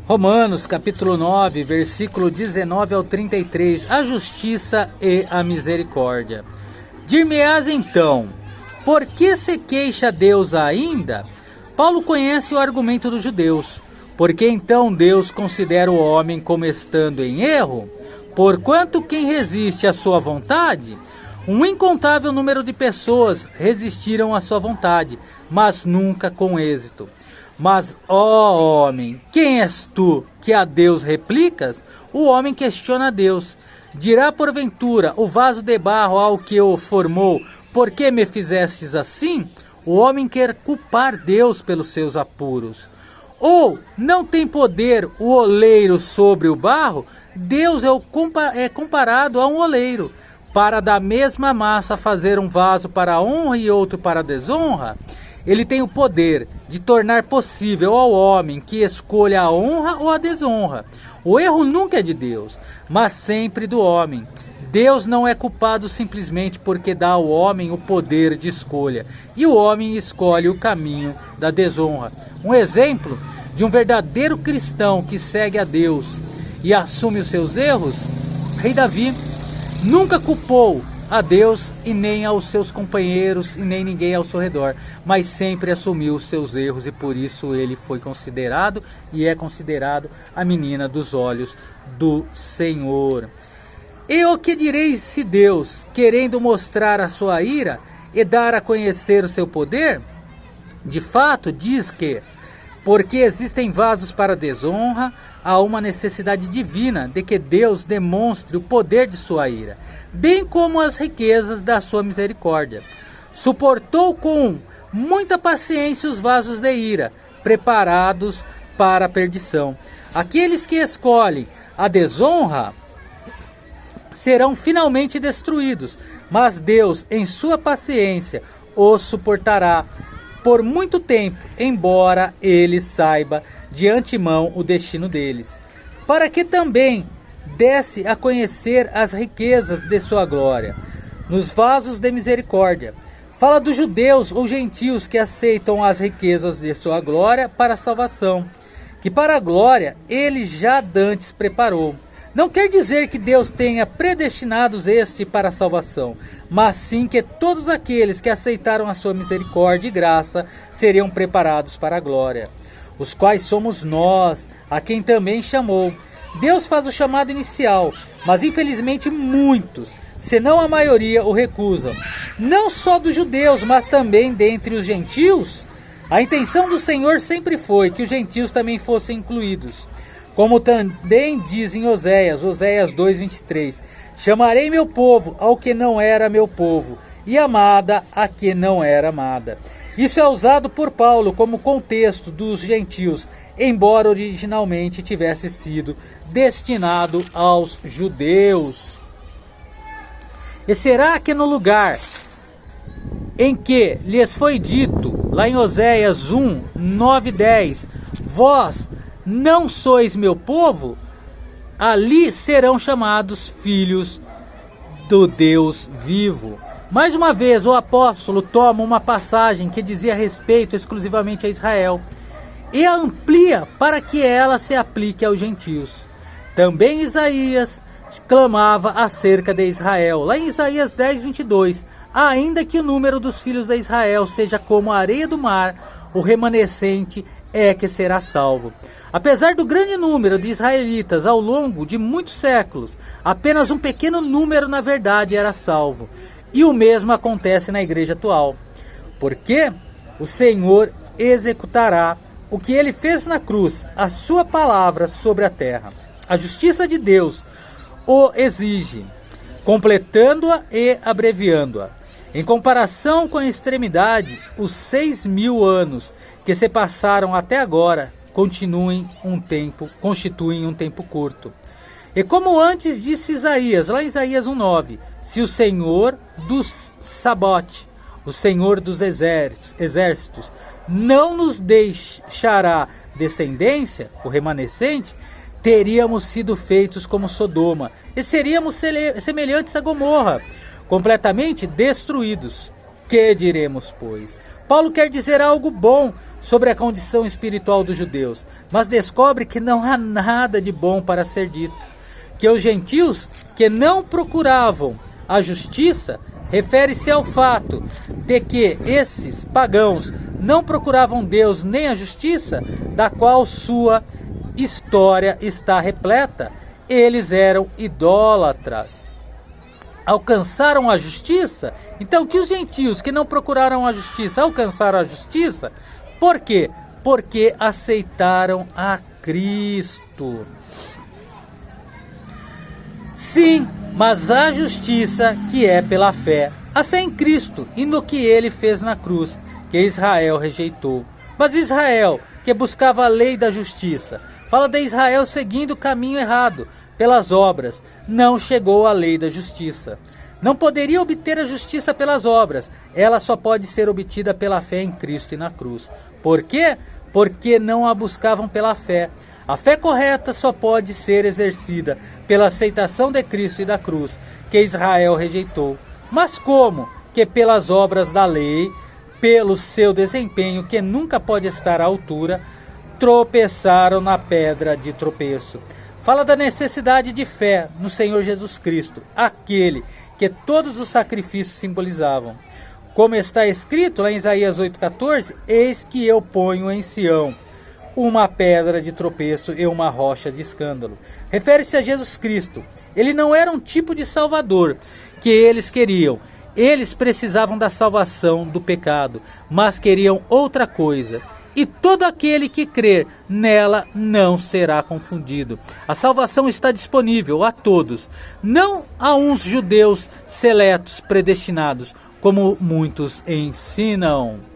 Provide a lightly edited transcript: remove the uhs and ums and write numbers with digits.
Romanos capítulo 9, versículo 19 ao 33, a justiça e a misericórdia. Dir-me-ás então, por que se queixa Deus ainda? Paulo conhece o argumento dos judeus. Por que então Deus considera o homem como estando em erro? Porquanto quem resiste à sua vontade? Um incontável número de pessoas resistiram à sua vontade, mas nunca com êxito. Mas, ó homem, quem és tu que a Deus replicas? O homem questiona a Deus. Dirá porventura o vaso de barro ao que o formou, por que me fizestes assim? O homem quer culpar Deus pelos seus apuros. Ou não tem poder o oleiro sobre o barro? Deus é comparado a um oleiro, para da mesma massa fazer um vaso para a honra e outro para a desonra. Ele tem o poder de tornar possível ao homem que escolha a honra ou a desonra. O erro nunca é de Deus, mas sempre do homem. Deus não é culpado simplesmente porque dá ao homem o poder de escolha, e o homem escolhe o caminho da desonra. Um exemplo de um verdadeiro cristão que segue a Deus e assume os seus erros, rei Davi nunca culpou a Deus e nem aos seus companheiros e nem ninguém ao seu redor, mas sempre assumiu os seus erros e por isso ele foi considerado e é considerado a menina dos olhos do Senhor. E o que direis se Deus, querendo mostrar a sua ira e dar a conhecer o seu poder, de fato diz que, porque existem vasos para desonra, há uma necessidade divina de que Deus demonstre o poder de sua ira, bem como as riquezas da sua misericórdia. Suportou com muita paciência os vasos de ira, preparados para a perdição. Aqueles que escolhem a desonra serão finalmente destruídos, mas Deus, em sua paciência, os suportará por muito tempo, embora ele saiba de antemão o destino deles, para que também desse a conhecer as riquezas de sua glória, nos vasos de misericórdia. Fala dos judeus ou gentios que aceitam as riquezas de sua glória para a salvação, que para a glória ele já dantes preparou. Não quer dizer que Deus tenha predestinados este para a salvação, mas sim que todos aqueles que aceitaram a sua misericórdia e graça seriam preparados para a glória, os quais somos nós, a quem também chamou. Deus faz o chamado inicial, mas infelizmente muitos, se não a maioria, o recusam. Não só dos judeus, mas também dentre os gentios. A intenção do Senhor sempre foi que os gentios também fossem incluídos. Como também diz em Oséias 2:23, chamarei meu povo ao que não era meu povo, e amada a que não era amada. Isso é usado por Paulo como contexto dos gentios, embora originalmente tivesse sido destinado aos judeus. E será que no lugar em que lhes foi dito, lá em Oséias 9:10, vós não sois meu povo, ali serão chamados filhos do Deus vivo. Mais uma vez o apóstolo toma uma passagem que dizia respeito exclusivamente a Israel e a amplia para que ela se aplique aos gentios. Também Isaías clamava acerca de Israel, lá em Isaías 10:22, ainda que o número dos filhos de Israel seja como a areia do mar, o remanescente é que será salvo. Apesar do grande número de israelitas ao longo de muitos séculos, apenas um pequeno número na verdade era salvo. E o mesmo acontece na igreja atual. Porque o Senhor executará o que ele fez na cruz, a sua palavra sobre a terra. A justiça de Deus o exige, completando-a e abreviando-a. Em comparação com a extremidade, os 6.000 anos que se passaram até agora constituem um tempo curto. E como antes disse Isaías, lá em Isaías 1:9, se o Senhor dos Sabaote, o Senhor dos exércitos, não nos deixará descendência, o remanescente, teríamos sido feitos como Sodoma e seríamos semelhantes a Gomorra, completamente destruídos. Que diremos, pois? Paulo quer dizer algo bom sobre a condição espiritual dos judeus, mas descobre que não há nada de bom para ser dito. Que os gentios que não procuravam a justiça refere-se ao fato de que esses pagãos não procuravam Deus nem a justiça, da qual sua história está repleta. Eles eram idólatras. Alcançaram a justiça? Então, que os gentios que não procuraram a justiça alcançaram a justiça? Por quê? Porque aceitaram a Cristo. Sim, mas a justiça que é pela fé, a fé em Cristo e no que ele fez na cruz, que Israel rejeitou. Mas Israel, que buscava a lei da justiça, fala de Israel seguindo o caminho errado, pelas obras, não chegou à lei da justiça. Não poderia obter a justiça pelas obras, ela só pode ser obtida pela fé em Cristo e na cruz. Por quê? Porque não a buscavam pela fé. A fé correta só pode ser exercida pela aceitação de Cristo e da cruz, que Israel rejeitou. Mas como? Que pelas obras da lei, pelo seu desempenho, que nunca pode estar à altura, tropeçaram na pedra de tropeço. Fala da necessidade de fé no Senhor Jesus Cristo, aquele que todos os sacrifícios simbolizavam. Como está escrito lá em Isaías 8,14, eis que eu ponho em Sião uma pedra de tropeço e uma rocha de escândalo. Refere-se a Jesus Cristo. Ele não era um tipo de salvador que eles queriam. Eles precisavam da salvação do pecado, mas queriam outra coisa. E todo aquele que crer nela não será confundido. A salvação está disponível a todos, não a uns judeus seletos predestinados, como muitos ensinam.